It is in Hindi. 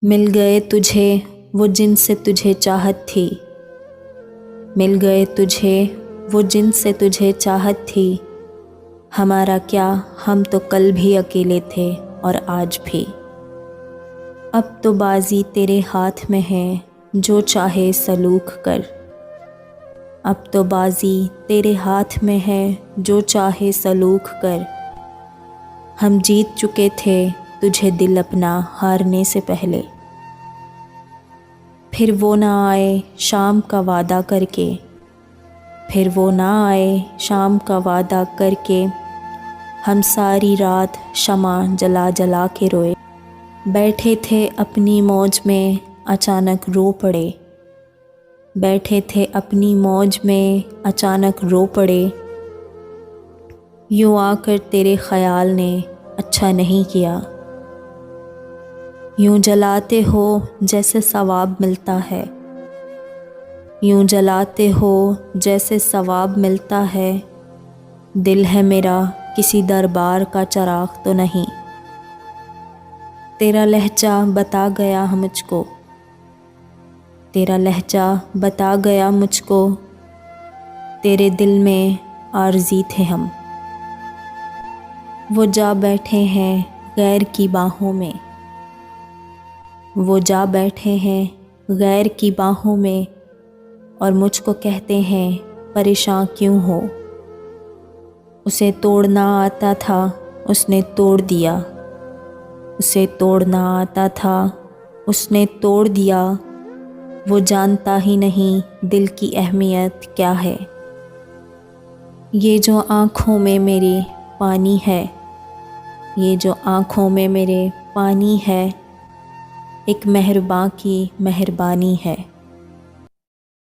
मिल गए तुझे वो जिनसे तुझे चाहत थी, मिल गए तुझे वो जिनसे तुझे चाहत थी। हमारा क्या, हम तो कल भी अकेले थे और आज भी। अब तो बाजी तेरे हाथ में है, जो चाहे सलूक कर। अब तो बाजी तेरे हाथ में है, जो चाहे सलूक कर। हम जीत चुके थे तुझे दिल अपना हारने से पहले। फिर वो ना आए शाम का वादा करके, फिर वो ना आए शाम का वादा करके। हम सारी रात शमा जला जला के रोए। बैठे थे अपनी मौज में अचानक रो पड़े, बैठे थे अपनी मौज में अचानक रो पड़े। यूँ आकर तेरे ख़याल ने अच्छा नहीं किया। यूँ जलाते हो जैसे सवाब मिलता है, यूँ जलाते हो जैसे सवाब मिलता है। दिल है मेरा किसी दरबार का चराग तो नहीं। तेरा लहजा बता गया मुझको, तेरा लहजा बता गया मुझको। तेरे दिल में आरज़ी थे हम। वो जा बैठे हैं गैर की बाहों में, वो जा बैठे हैं गैर की बाहों में। और मुझको कहते हैं परेशान क्यों हो। उसे तोड़ना आता था उसने तोड़ दिया, उसे तोड़ना आता था उसने तोड़ दिया। वो जानता ही नहीं दिल की अहमियत क्या है। ये जो आँखों में मेरे पानी है, ये जो आँखों में मेरे पानी है, एक मेहरबान की मेहरबानी है।